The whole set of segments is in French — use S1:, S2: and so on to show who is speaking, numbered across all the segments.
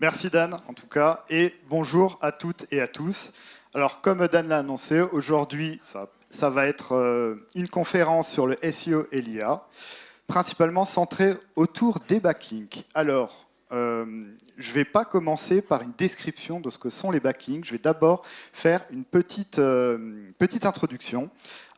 S1: Merci Dan, en tout cas, et bonjour à toutes et à tous. Alors, comme Dan l'a annoncé, aujourd'hui, ça va être une conférence sur le SEO et l'IA, principalement centrée autour des backlinks. Alors, je ne vais pas commencer par une description de ce que sont les backlinks. Je vais d'abord faire une petite introduction.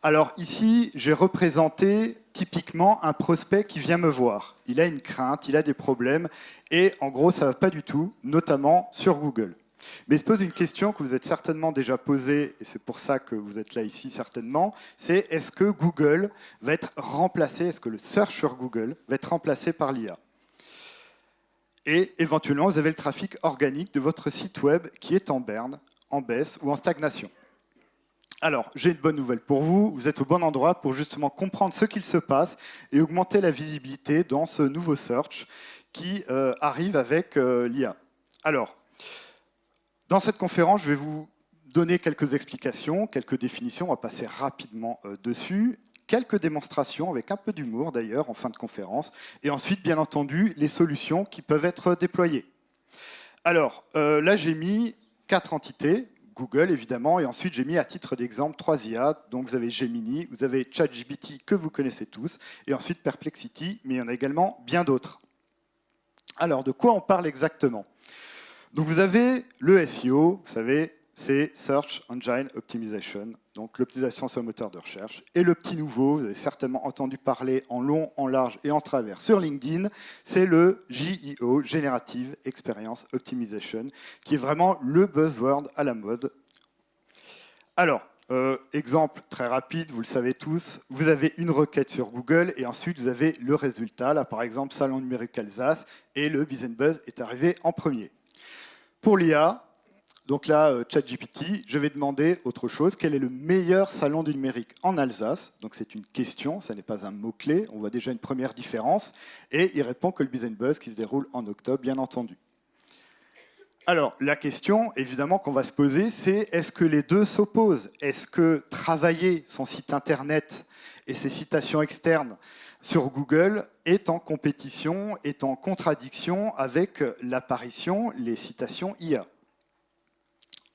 S1: Alors ici, j'ai représenté typiquement un prospect qui vient me voir. Il a une crainte, il a des problèmes, et en gros, ça ne va pas du tout, notamment sur Google. Mais il se pose une question que vous êtes certainement déjà posée, et c'est pour ça que vous êtes là ici certainement, c'est est-ce que Google va être remplacé, est-ce que le search sur Google va être remplacé par l'IA? Et éventuellement, vous avez le trafic organique de votre site web qui est en berne, en baisse ou en stagnation. Alors, j'ai une bonne nouvelle pour vous, vous êtes au bon endroit pour justement comprendre ce qu'il se passe et augmenter la visibilité dans ce nouveau search qui arrive avec l'IA. Alors, dans cette conférence, je vais vous donner quelques explications, quelques définitions, on va passer rapidement dessus, quelques démonstrations avec un peu d'humour d'ailleurs en fin de conférence, et ensuite, bien entendu, les solutions qui peuvent être déployées. Alors, là, j'ai mis 4 entités. Google, évidemment, et ensuite j'ai mis à titre d'exemple 3 IA, donc vous avez Gemini, vous avez ChatGPT que vous connaissez tous, et ensuite Perplexity, mais il y en a également bien d'autres. Alors, de quoi on parle exactement? Donc vous avez le SEO, vous savez, c'est Search Engine Optimization, donc l'optimisation sur le moteur de recherche. Et le petit nouveau, vous avez certainement entendu parler en long, en large et en travers sur LinkedIn, c'est le GEO, Generative Experience Optimization, qui est vraiment le buzzword à la mode. Alors, exemple très rapide, vous le savez tous, vous avez une requête sur Google et ensuite vous avez le résultat, là par exemple Salon numérique Alsace, et le Business Buzz est arrivé en premier. Pour l'IA, donc là, ChatGPT, je vais demander autre chose. Quel est le meilleur salon du numérique en Alsace? Donc c'est une question, ça n'est pas un mot-clé. On voit déjà une première différence. Et il répond que le Business Buzz qui se déroule en octobre, bien entendu. Alors, la question, évidemment, qu'on va se poser, c'est est-ce que les deux s'opposent? Est-ce que travailler son site Internet et ses citations externes sur Google est en compétition, est en contradiction avec l'apparition, les citations IA?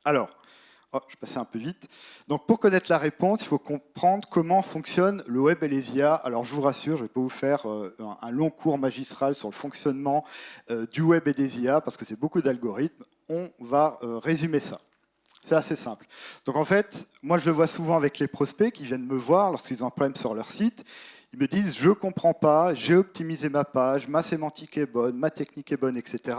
S1: Alors, je vais passer un peu vite. Donc, pour connaître la réponse, il faut comprendre comment fonctionne le web et les IA. Alors, je vous rassure, je ne vais pas vous faire un long cours magistral sur le fonctionnement du web et des IA, parce que c'est beaucoup d'algorithmes. On va résumer ça. C'est assez simple. Donc, en fait, moi, je le vois souvent avec les prospects qui viennent me voir lorsqu'ils ont un problème sur leur site. Ils me disent, je ne comprends pas, j'ai optimisé ma page, ma sémantique est bonne, ma technique est bonne, etc.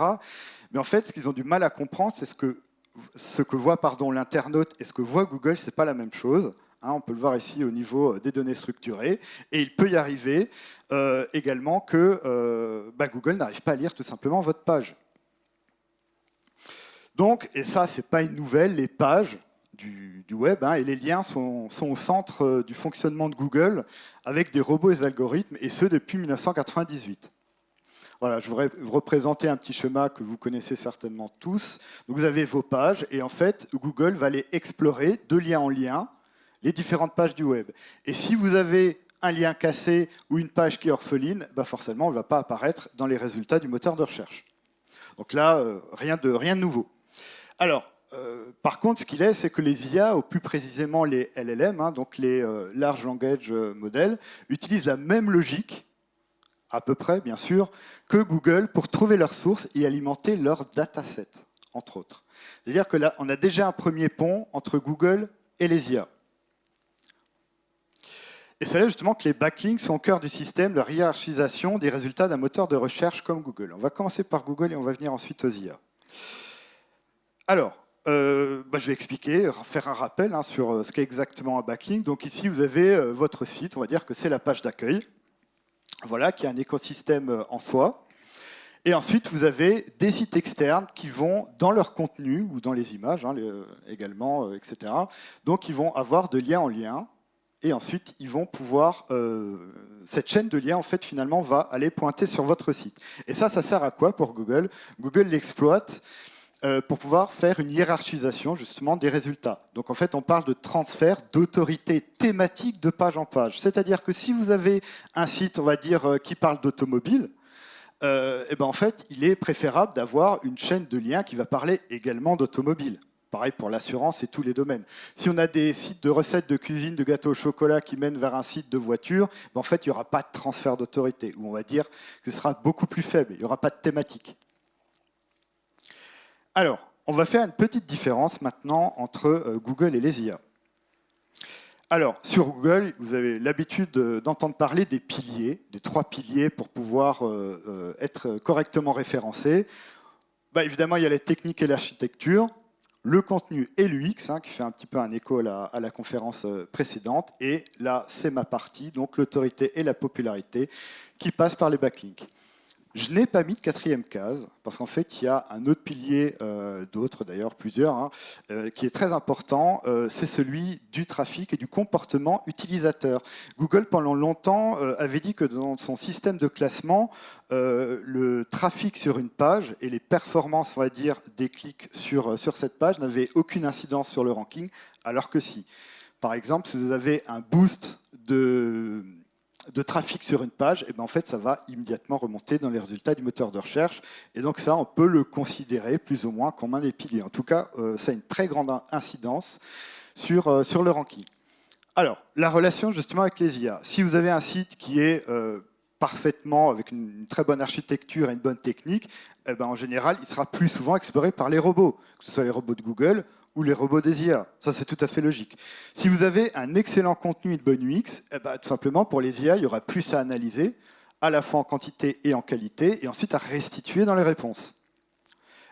S1: Mais en fait, ce qu'ils ont du mal à comprendre, c'est ce que voit l'internaute et ce que voit Google, ce n'est pas la même chose. On peut le voir ici au niveau des données structurées. Et il peut y arriver également que Google n'arrive pas à lire tout simplement votre page. Donc, et ça, ce n'est pas une nouvelle, les pages du web et les liens sont au centre du fonctionnement de Google avec des robots et des algorithmes, et ce depuis 1998. Voilà, je voudrais vous représenter un petit schéma que vous connaissez certainement tous. Donc vous avez vos pages et en fait, Google va aller explorer de lien en lien les différentes pages du web. Et si vous avez un lien cassé ou une page qui est orpheline, forcément, elle ne va pas apparaître dans les résultats du moteur de recherche. Donc là, rien de nouveau. Alors, par contre, ce qu'il est, c'est que les IA, ou plus précisément les LLM, donc les Large Language Models, utilisent la même logique, à peu près, bien sûr, que Google pour trouver leurs sources et alimenter leurs datasets, entre autres. C'est-à-dire que là, on a déjà un premier pont entre Google et les IA. Et c'est là justement que les backlinks sont au cœur du système de hiérarchisation des résultats d'un moteur de recherche comme Google. On va commencer par Google et on va venir ensuite aux IA. Alors, je vais expliquer, faire un rappel sur ce qu'est exactement un backlink. Donc ici, vous avez votre site, on va dire que c'est la page d'accueil. Voilà, qui est un écosystème en soi. Et ensuite, vous avez des sites externes qui vont, dans leur contenu, ou dans les images également, etc., donc ils vont avoir de lien en lien, et ensuite, ils vont pouvoir... cette chaîne de liens, en fait, finalement, va aller pointer sur votre site. Et ça sert à quoi pour Google? Google l'exploite pour pouvoir faire une hiérarchisation, justement, des résultats. Donc, en fait, on parle de transfert d'autorité thématique de page en page. C'est-à-dire que si vous avez un site, on va dire, qui parle d'automobile, et ben en fait, il est préférable d'avoir une chaîne de liens qui va parler également d'automobile. Pareil pour l'assurance et tous les domaines. Si on a des sites de recettes de cuisine, de gâteaux au chocolat qui mènent vers un site de voiture, ben en fait, il n'y aura pas de transfert d'autorité, ou on va dire que ce sera beaucoup plus faible, il n'y aura pas de thématique. Alors, on va faire une petite différence maintenant entre Google et les IA. Alors, sur Google, vous avez l'habitude d'entendre parler des piliers, des 3 piliers pour pouvoir être correctement référencé. Bah, évidemment, il y a les techniques et l'architecture, le contenu et l'UX, qui fait un petit peu un écho à la conférence précédente. Et là, c'est ma partie, donc l'autorité et la popularité, qui passe par les backlinks. Je n'ai pas mis de 4e case, parce qu'en fait, il y a un autre pilier, d'autres d'ailleurs, plusieurs, qui est très important, c'est celui du trafic et du comportement utilisateur. Google, pendant longtemps, avait dit que dans son système de classement, le trafic sur une page et les performances, on va dire, des clics sur cette page n'avaient aucune incidence sur le ranking, alors que si. Par exemple, si vous avez un boost de trafic sur une page, et ben en fait, ça va immédiatement remonter dans les résultats du moteur de recherche. Et donc ça, on peut le considérer plus ou moins comme un des piliers. En tout cas, ça a une très grande incidence sur le ranking. Alors, la relation justement avec les IA. Si vous avez un site qui est parfaitement, avec une très bonne architecture et une bonne technique, eh ben, en général, il sera plus souvent exploré par les robots, que ce soit les robots de Google ou les robots des IA. Ça, c'est tout à fait logique. Si vous avez un excellent contenu et de bonne UX, eh ben, tout simplement, pour les IA, il y aura plus à analyser, à la fois en quantité et en qualité, et ensuite à restituer dans les réponses.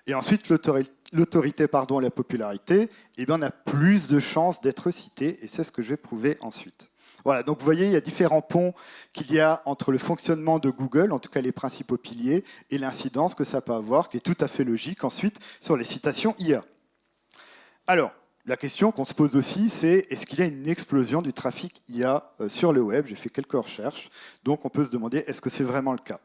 S1: Et ensuite, l'autorité et la popularité, eh bien, on a plus de chances d'être cité, et c'est ce que je vais prouver ensuite. Voilà, donc vous voyez, il y a différents ponts qu'il y a entre le fonctionnement de Google, en tout cas les principaux piliers, et l'incidence que ça peut avoir, qui est tout à fait logique ensuite sur les citations IA. Alors, la question qu'on se pose aussi, c'est est-ce qu'il y a une explosion du trafic IA sur le web? J'ai fait quelques recherches, donc on peut se demander est-ce que c'est vraiment le cas?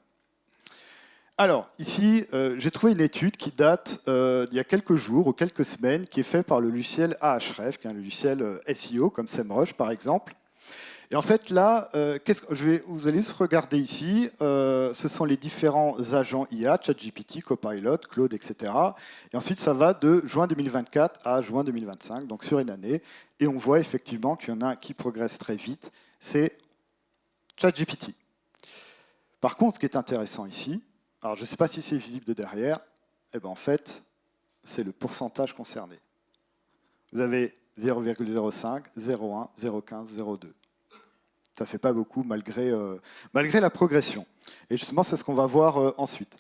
S1: Alors, ici, j'ai trouvé une étude qui date d'il y a quelques jours ou quelques semaines, qui est faite par le logiciel Ahrefs, qui est un logiciel SEO, comme SEMrush par exemple. Et en fait, là, vous allez se regarder ici, ce sont les différents agents IA, ChatGPT, Copilot, Claude, etc. Et ensuite, ça va de juin 2024 à juin 2025, donc sur une année. Et on voit effectivement qu'il y en a un qui progresse très vite, c'est ChatGPT. Par contre, ce qui est intéressant ici, alors je ne sais pas si c'est visible de derrière, eh ben en fait, c'est le pourcentage concerné. Vous avez 0,05, 0,1, 0,15, 0,2. Ça ne fait pas beaucoup malgré la progression. Et justement, c'est ce qu'on va voir ensuite.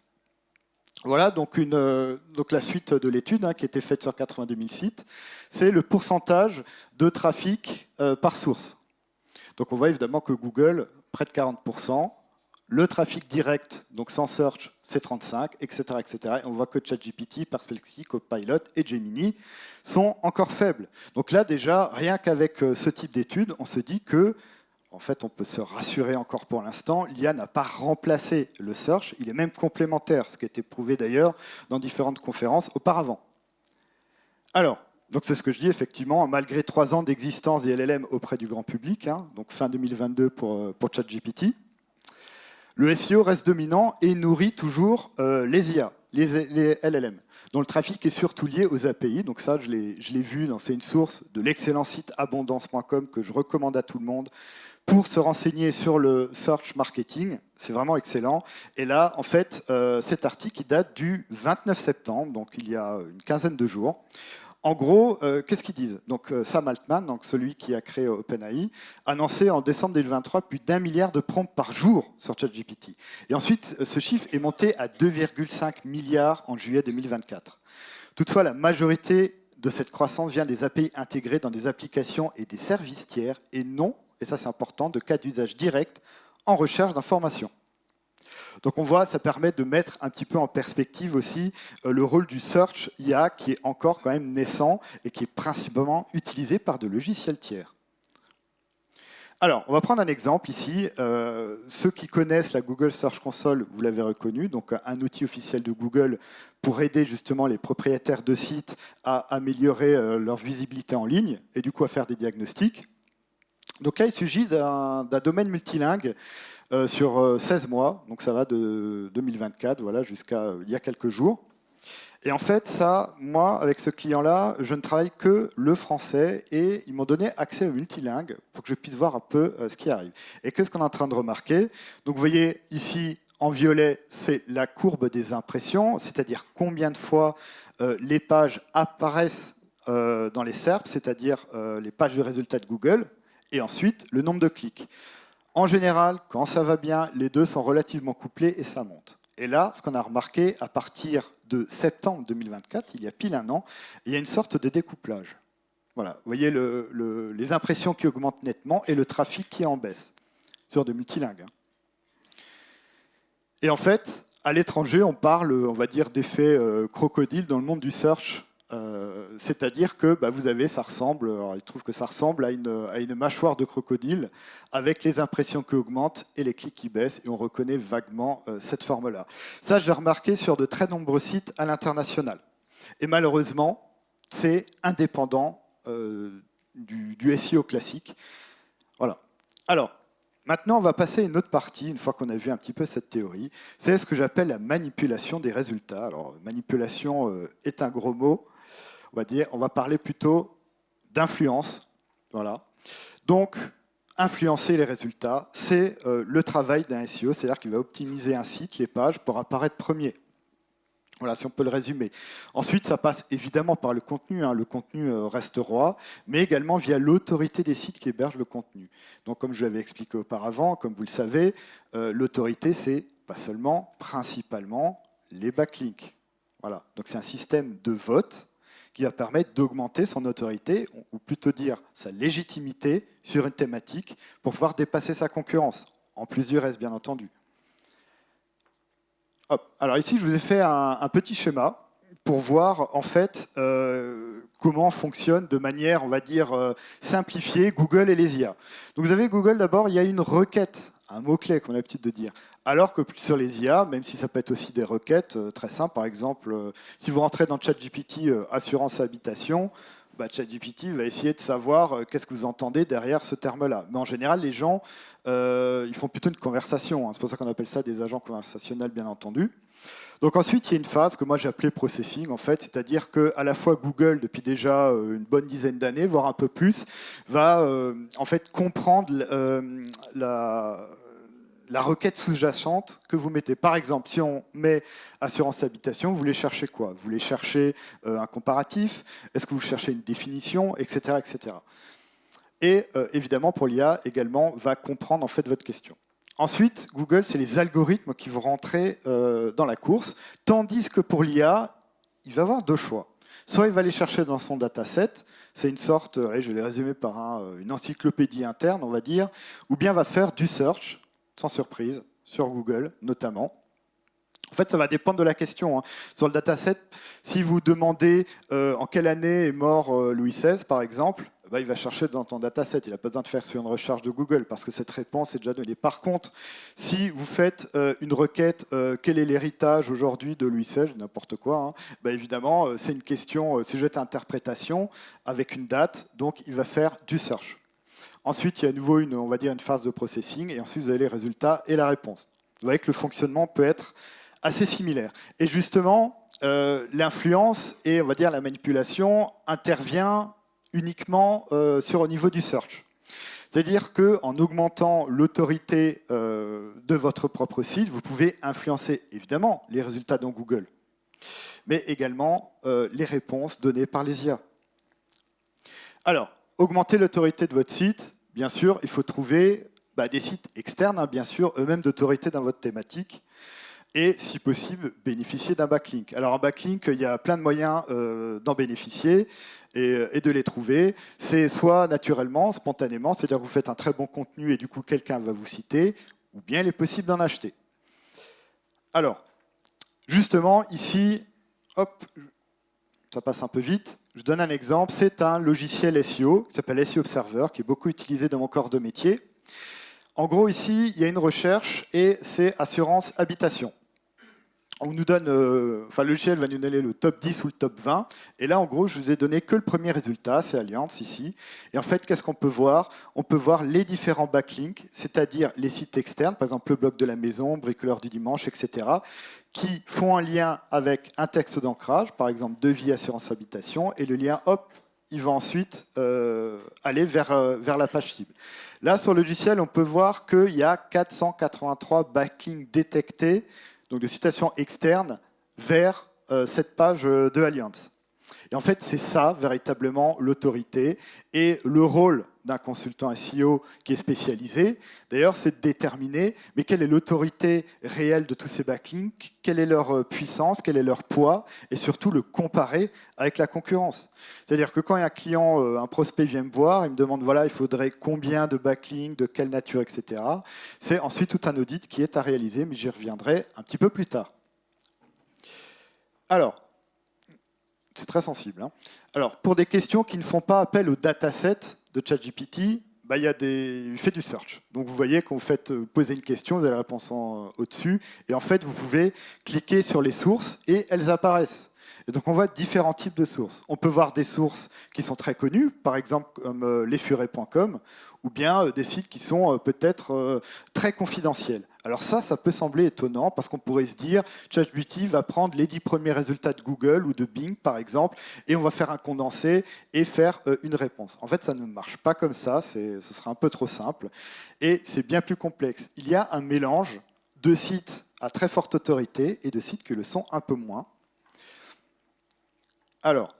S1: Voilà donc la suite de l'étude qui a été faite sur 82 000 sites. C'est le pourcentage de trafic par source. Donc on voit évidemment que Google, près de 40%. Le trafic direct, donc sans search, c'est 35%, etc., etc. Et on voit que ChatGPT, Perplexity, Copilot et Gemini sont encore faibles. Donc là, déjà, rien qu'avec ce type d'étude, on se dit que en fait, on peut se rassurer encore pour l'instant, l'IA n'a pas remplacé le search, il est même complémentaire, ce qui a été prouvé d'ailleurs dans différentes conférences auparavant. Alors, donc c'est ce que je dis, effectivement, malgré 3 ans d'existence des LLM auprès du grand public, donc fin 2022 pour ChatGPT, le SEO reste dominant et nourrit toujours les IA, les LLM, dont le trafic est surtout lié aux API. Donc ça, je l'ai vu, c'est une source de l'excellent site abondance.com que je recommande à tout le monde pour se renseigner sur le search marketing. C'est vraiment excellent. Et là, en fait, cet article il date du 29 septembre, donc il y a une quinzaine de jours. En gros, qu'est-ce qu'ils disent? Donc, Sam Altman, donc celui qui a créé OpenAI, annonçait en décembre 2023 plus d'1 milliard de prompts par jour sur ChatGPT. Et ensuite, ce chiffre est monté à 2,5 milliards en juillet 2024. Toutefois, la majorité de cette croissance vient des API intégrées dans des applications et des services tiers, et non, et ça c'est important, de cas d'usage direct en recherche d'informations. Donc on voit, ça permet de mettre un petit peu en perspective aussi le rôle du search IA qui est encore quand même naissant et qui est principalement utilisé par de logiciels tiers. Alors, on va prendre un exemple ici. Ceux qui connaissent la Google Search Console, vous l'avez reconnu, donc un outil officiel de Google pour aider justement les propriétaires de sites à améliorer leur visibilité en ligne et du coup à faire des diagnostics. Donc là, il s'agit d'un domaine multilingue sur 16 mois, donc ça va de 2024 voilà, jusqu'à il y a quelques jours. Et en fait, ça, moi, avec ce client-là, je ne travaille que le français et ils m'ont donné accès au multilingue pour que je puisse voir un peu ce qui arrive. Et qu'est-ce qu'on est en train de remarquer? Donc vous voyez ici, en violet, c'est la courbe des impressions, c'est-à-dire combien de fois les pages apparaissent dans les SERP, c'est-à-dire les pages de résultats de Google, et ensuite le nombre de clics. En général, quand ça va bien, les deux sont relativement couplés et ça monte. Et là, ce qu'on a remarqué, à partir de septembre 2024, il y a pile un an, il y a une sorte de découplage. Voilà, vous voyez les impressions qui augmentent nettement et le trafic qui est en baisse, sur de multilingues. Et en fait, à l'étranger, on parle, on va dire, d'effet crocodile dans le monde du search. C'est-à-dire que vous avez, ça ressemble, alors il trouve que ça ressemble à une mâchoire de crocodile avec les impressions qui augmentent et les clics qui baissent, et on reconnaît vaguement cette forme-là. Ça, je l'ai remarqué sur de très nombreux sites à l'international. Et malheureusement, c'est indépendant du SEO classique. Voilà. Alors, maintenant, on va passer à une autre partie, une fois qu'on a vu un petit peu cette théorie. C'est ce que j'appelle la manipulation des résultats. Alors, manipulation est un gros mot. On va parler plutôt d'influence. Voilà. Donc, influencer les résultats, c'est le travail d'un SEO, c'est-à-dire qu'il va optimiser un site, les pages, pour apparaître premier. Voilà, si on peut le résumer. Ensuite, ça passe évidemment par le contenu. Le contenu reste roi, mais également via l'autorité des sites qui hébergent le contenu. Donc, comme je l'avais expliqué auparavant, comme vous le savez, l'autorité, c'est pas seulement, principalement, les backlinks. Voilà. Donc, c'est un système de vote qui va permettre d'augmenter son autorité, ou plutôt dire sa légitimité sur une thématique pour pouvoir dépasser sa concurrence, en plus du reste, bien entendu. Hop. Alors ici, je vous ai fait un petit schéma pour voir en fait comment fonctionne de manière, on va dire, simplifiée Google et les IA. Donc vous avez Google d'abord, il y a une requête, un mot-clé qu'on a l'habitude de dire. Alors que sur les IA, même si ça peut être aussi des requêtes très simples, par exemple, si vous rentrez dans ChatGPT assurance habitation, ChatGPT va essayer de savoir qu'est-ce que vous entendez derrière ce terme-là. Mais en général, les gens, ils font plutôt une conversation. C'est pour ça qu'on appelle ça des agents conversationnels, bien entendu. Donc ensuite, il y a une phase que moi j'ai appelée processing, en fait, c'est-à-dire qu'à la fois Google, depuis déjà une bonne dizaine d'années, voire un peu plus, va en fait comprendre la requête sous-jacente que vous mettez. Par exemple, si on met assurance habitation, vous voulez chercher quoi? Vous voulez chercher un comparatif? Est-ce que vous cherchez une définition, etc., etc. Et évidemment, pour l'IA également, va comprendre en fait votre question. Ensuite, Google, c'est les algorithmes qui vont rentrer dans la course, tandis que pour l'IA, il va avoir deux choix. Soit il va aller chercher dans son dataset, c'est une sorte, je l'ai résumé par une encyclopédie interne, on va dire, ou bien va faire du search, sans surprise, sur Google notamment. En fait, ça va dépendre de la question. Sur le dataset, si vous demandez en quelle année est mort Louis XVI, par exemple, il va chercher dans ton dataset. Il n'a pas besoin de faire sur une recherche de Google parce que cette réponse est déjà donnée. Par contre, si vous faites une requête, quel est l'héritage aujourd'hui de Louis XVI, n'importe quoi, évidemment, c'est une question sujette à interprétation avec une date, donc il va faire du search. Ensuite, il y a à nouveau on va dire une phase de processing, et ensuite vous avez les résultats et la réponse. Vous voyez que le fonctionnement peut être assez similaire. Et justement, l'influence et on va dire la manipulation intervient uniquement au niveau du search. C'est-à-dire qu'en augmentant l'autorité de votre propre site, vous pouvez influencer évidemment les résultats dans Google, mais également les réponses données par les IA. Alors, augmenter l'autorité de votre site, bien sûr, il faut trouver des sites externes, bien sûr, eux-mêmes d'autorité dans votre thématique, et si possible, bénéficier d'un backlink. Alors un backlink, il y a plein de moyens d'en bénéficier et de les trouver. C'est soit naturellement, spontanément, c'est-à-dire que vous faites un très bon contenu et du coup quelqu'un va vous citer, ou bien il est possible d'en acheter. Alors, justement, ici, hop, ça passe un peu vite, je donne un exemple, c'est un logiciel SEO qui s'appelle SEO Observer, qui est beaucoup utilisé dans mon corps de métier. En gros, ici, il y a une recherche et c'est assurance habitation. on nous donne, enfin, le logiciel va nous donner le top 10 ou le top 20. Et là, en gros, je vous ai donné que le premier résultat, c'est Allianz ici. Et en fait, qu'est-ce qu'on peut voir? On peut voir les différents backlinks, c'est-à-dire les sites externes, par exemple le blog de la maison, bricoleur du dimanche, etc., qui font un lien avec un texte d'ancrage, par exemple devis, assurance, habitation, et le lien, hop, il va ensuite aller vers la page cible. Là, sur le logiciel, on peut voir qu'il y a 483 backlinks détectés, donc de citations externes, vers cette page de Allianz. Et en fait, c'est ça, véritablement, l'autorité et le rôle d'un consultant SEO qui est spécialisé. D'ailleurs, c'est de déterminer mais quelle est l'autorité réelle de tous ces backlinks, quelle est leur puissance, quel est leur poids, et surtout le comparer avec la concurrence. C'est-à-dire que quand un client, un prospect vient me voir, il me demande, voilà, il faudrait combien de backlinks, de quelle nature, etc. C'est ensuite tout un audit qui est à réaliser, mais j'y reviendrai un petit peu plus tard. Alors, c'est très sensible. Hein. Alors, pour des questions qui ne font pas appel au dataset de ChatGPT, bah, il fait du search. Donc, vous voyez, quand vous posez une question, vous avez la réponse au-dessus. Et en fait, vous pouvez cliquer sur les sources et elles apparaissent. Et donc, on voit différents types de sources. On peut voir des sources qui sont très connues, par exemple comme lesfurets.com, ou bien des sites qui sont peut-être très confidentiels. Alors ça peut sembler étonnant parce qu'on pourrait se dire ChatGPT va prendre les 10 premiers résultats de Google ou de Bing, par exemple, et on va faire un condensé et faire une réponse. En fait, ça ne marche pas comme ça, ce serait un peu trop simple, et c'est bien plus complexe. Il y a un mélange de sites à très forte autorité et de sites qui le sont un peu moins. Alors,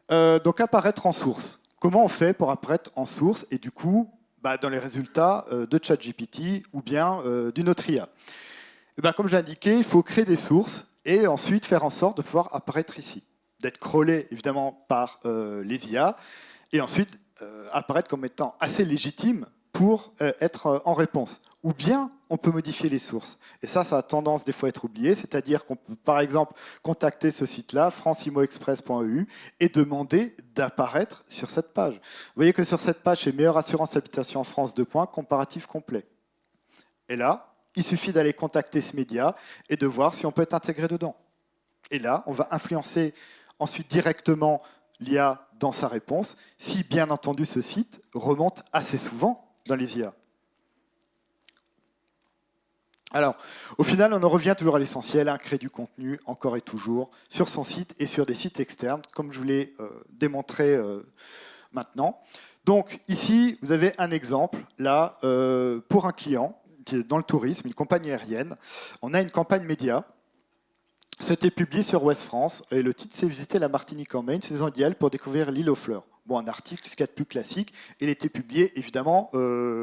S1: donc apparaître en source. Comment on fait pour apparaître en source et du coup, dans les résultats de ChatGPT ou bien d'une autre IA? Comme j'ai indiqué, il faut créer des sources et ensuite faire en sorte de pouvoir apparaître ici, d'être crawlé évidemment par les IA et ensuite apparaître comme étant assez légitime pour être en réponse. Ou bien on peut modifier les sources. Et ça a tendance des fois à être oublié, c'est-à-dire qu'on peut par exemple contacter ce site-là, francimoexpress.eu, et demander d'apparaître sur cette page. Vous voyez que sur cette page, c'est meilleure assurance habitation en France, comparatif complet. Et là, il suffit d'aller contacter ce média et de voir si on peut être intégré dedans. Et là, on va influencer ensuite directement l'IA dans sa réponse, si bien entendu ce site remonte assez souvent dans les IA. Alors, au final, on en revient toujours à l'essentiel, créer du contenu, encore et toujours, sur son site et sur des sites externes, comme je vous l'ai démontré maintenant. Donc, ici, vous avez un exemple, là, pour un client qui est dans le tourisme, une compagnie aérienne. On a une campagne média. C'était publié sur Ouest France, et le titre, c'est « Visiter la Martinique en mai, une saison idéale pour découvrir l'île aux fleurs ». Bon, un article, ce qu'il y a de plus classique. Il était publié, évidemment,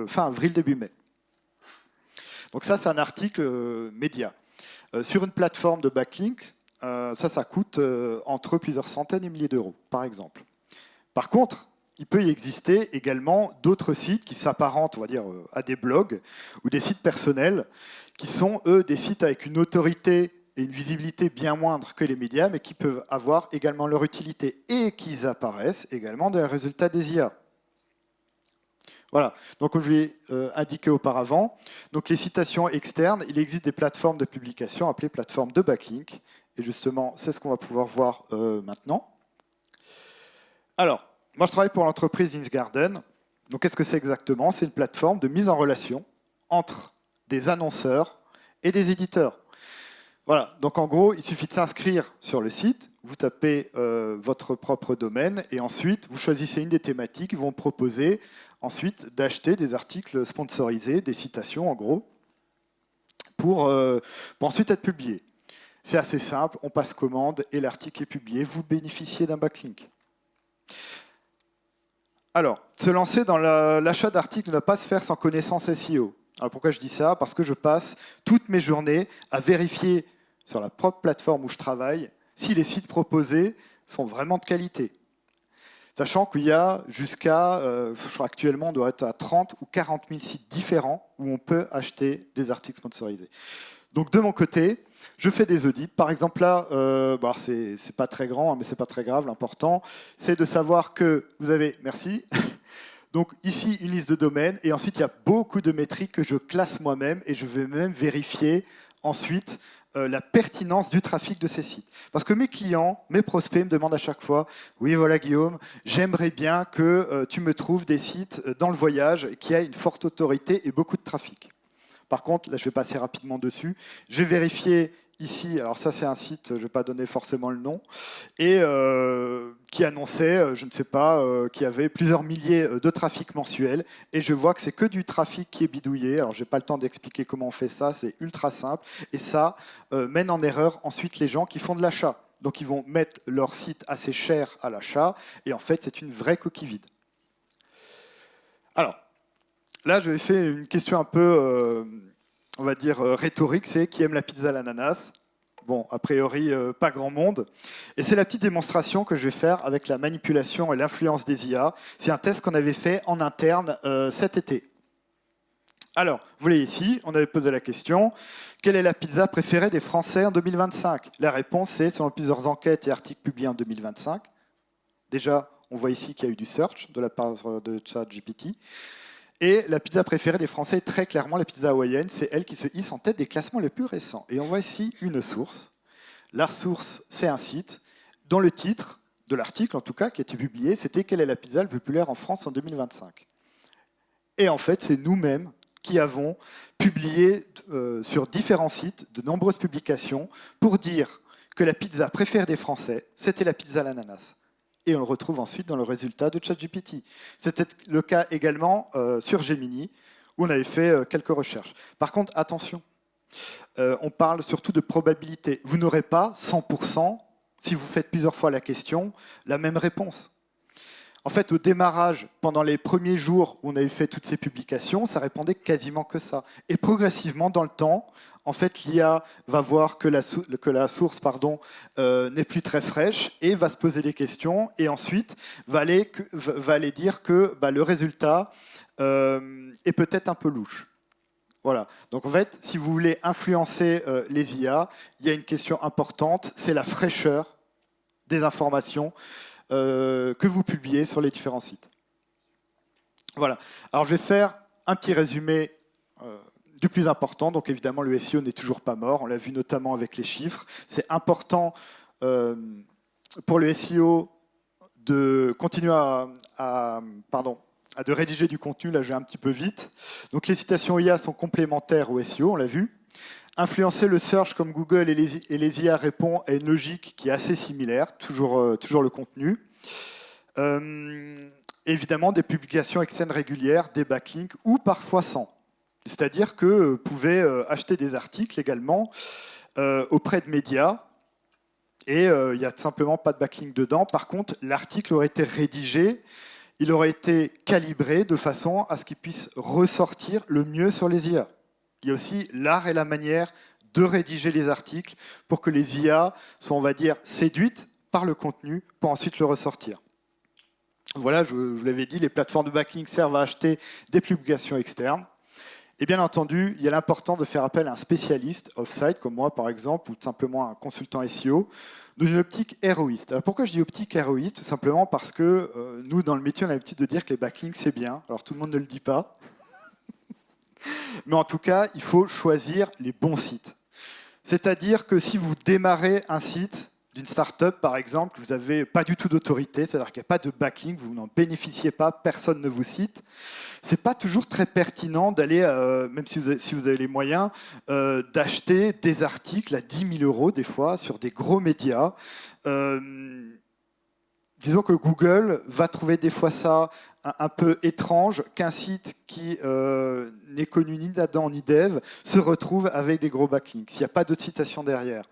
S1: fin avril, début mai. Donc ça, c'est un article média. Sur une plateforme de backlink, ça coûte entre plusieurs centaines et milliers d'euros, par exemple. Par contre, il peut y exister également d'autres sites qui s'apparentent, on va dire, à des blogs ou des sites personnels qui sont, eux, des sites avec une autorité et une visibilité bien moindre que les médias, mais qui peuvent avoir également leur utilité et qui apparaissent également dans les résultats des IA. Voilà, donc comme je l'ai indiqué auparavant, donc les citations externes, il existe des plateformes de publication appelées plateformes de backlink, et justement, c'est ce qu'on va pouvoir voir maintenant. Alors, moi je travaille pour l'entreprise InsGarden, donc qu'est-ce que c'est exactement? C'est une plateforme de mise en relation entre des annonceurs et des éditeurs. Voilà, donc en gros, il suffit de s'inscrire sur le site, vous tapez votre propre domaine, et ensuite, vous choisissez une des thématiques, ils vont proposer ensuite d'acheter des articles sponsorisés, des citations en gros, pour ensuite être publiés. C'est assez simple, on passe commande et l'article est publié, vous bénéficiez d'un backlink. Alors, se lancer dans l'achat d'articles ne doit pas se faire sans connaissance SEO. Alors pourquoi je dis ça? Parce que je passe toutes mes journées à vérifier sur la propre plateforme où je travaille si les sites proposés sont vraiment de qualité. Sachant qu'il y a jusqu'à, je crois actuellement, on doit être à 30 ou 40 000 sites différents où on peut acheter des articles sponsorisés. Donc de mon côté, je fais des audits. Par exemple là, c'est pas très grand, hein, mais c'est pas très grave. L'important, c'est de savoir que vous avez, merci. Donc ici, une liste de domaines, et ensuite il y a beaucoup de métriques que je classe moi-même, et je vais même vérifier ensuite la pertinence du trafic de ces sites. Parce que mes clients, mes prospects me demandent à chaque fois « Oui, voilà Guillaume, j'aimerais bien que tu me trouves des sites dans le voyage qui a une forte autorité et beaucoup de trafic. » Par contre, là je vais passer rapidement dessus. Je vais vérifier ici, alors ça c'est un site, je ne vais pas donner forcément le nom, et qui annonçait, je ne sais pas, qu'il y avait plusieurs milliers de trafics mensuels, et je vois que c'est que du trafic qui est bidouillé. Alors je n'ai pas le temps d'expliquer comment on fait ça, c'est ultra simple, et ça mène en erreur ensuite les gens qui font de l'achat. Donc ils vont mettre leur site assez cher à l'achat, et en fait c'est une vraie coquille vide. Alors, là je vais faire une question un peu... on va dire rhétorique, c'est qui aime la pizza à l'ananas. Bon, a priori, pas grand monde. Et c'est la petite démonstration que je vais faire avec la manipulation et l'influence des IA. C'est un test qu'on avait fait en interne cet été. Alors, vous voyez ici, on avait posé la question, quelle est la pizza préférée des Français en 2025? La réponse est, selon plusieurs enquêtes et articles publiés en 2025, déjà, on voit ici qu'il y a eu du search de la part de ChatGPT. Et la pizza préférée des Français, très clairement, la pizza hawaïenne, c'est elle qui se hisse en tête des classements les plus récents. Et on voit ici une source. La source, c'est un site dont le titre de l'article, en tout cas, qui a été publié, c'était « Quelle est la pizza la plus populaire en France en 2025 ?» Et en fait, c'est nous-mêmes qui avons publié sur différents sites de nombreuses publications pour dire que la pizza préférée des Français, c'était la pizza à l'ananas. Et on le retrouve ensuite dans le résultat de ChatGPT. C'était le cas également sur Gemini, où on avait fait quelques recherches. Par contre, attention, on parle surtout de probabilité. Vous n'aurez pas 100%, si vous faites plusieurs fois la question, la même réponse. En fait, au démarrage, pendant les premiers jours où on avait fait toutes ces publications, ça répondait quasiment que ça. Et progressivement, dans le temps, en fait, l'IA va voir que la source n'est plus très fraîche et va se poser des questions et ensuite va aller dire que le résultat est peut-être un peu louche. Voilà. Donc en fait, si vous voulez influencer les IA, il y a une question importante, c'est la fraîcheur des informations que vous publiez sur les différents sites. Voilà. Alors je vais faire un petit résumé du plus important. Donc évidemment, le SEO n'est toujours pas mort. On l'a vu notamment avec les chiffres. C'est important pour le SEO de continuer de rédiger du contenu. Là, je vais un petit peu vite. Donc les citations IA sont complémentaires au SEO, on l'a vu. Influencer le search comme Google et les IA répond à une logique qui est assez similaire, toujours le contenu. Évidemment, des publications externes régulières, des backlinks ou parfois sans. C'est-à-dire que vous pouvez acheter des articles également auprès de médias et il n'y a simplement pas de backlink dedans. Par contre, l'article aurait été rédigé, il aurait été calibré de façon à ce qu'il puisse ressortir le mieux sur les IA. Il y a aussi l'art et la manière de rédiger les articles pour que les IA soient, on va dire, séduites par le contenu pour ensuite le ressortir. Voilà, je vous l'avais dit, les plateformes de backlink servent à acheter des publications externes. Et bien entendu, il y a l'important de faire appel à un spécialiste off-site, comme moi par exemple, ou tout simplement un consultant SEO, dans une optique héroïste. Alors pourquoi je dis optique héroïste? Tout simplement parce que nous, dans le métier, on a l'habitude de dire que les backlinks, c'est bien. Alors tout le monde ne le dit pas. Mais en tout cas, il faut choisir les bons sites. C'est-à-dire que si vous démarrez un site d'une start-up, par exemple, que vous n'avez pas du tout d'autorité, c'est-à-dire qu'il n'y a pas de backlink, vous n'en bénéficiez pas, personne ne vous cite, ce n'est pas toujours très pertinent d'aller, même si vous avez les moyens, d'acheter des articles à 10 000 € des fois sur des gros médias. Disons que Google va trouver des fois ça un peu étrange qu'un site qui n'est connu ni d'Adam ni d'Ève se retrouve avec des gros backlinks, s'il n'y a pas d'autres citations derrière.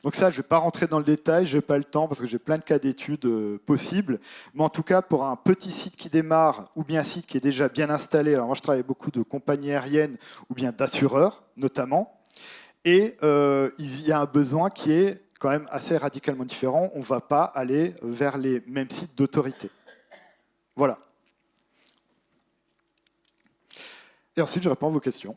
S1: Donc ça, je ne vais pas rentrer dans le détail, je n'ai pas le temps parce que j'ai plein de cas d'études possibles. Mais en tout cas, pour un petit site qui démarre ou bien un site qui est déjà bien installé, alors moi je travaille beaucoup de compagnies aériennes ou bien d'assureurs notamment, et il y a un besoin qui est quand même assez radicalement différent. On ne va pas aller vers les mêmes sites d'autorité. Voilà. Et ensuite, je réponds à vos questions.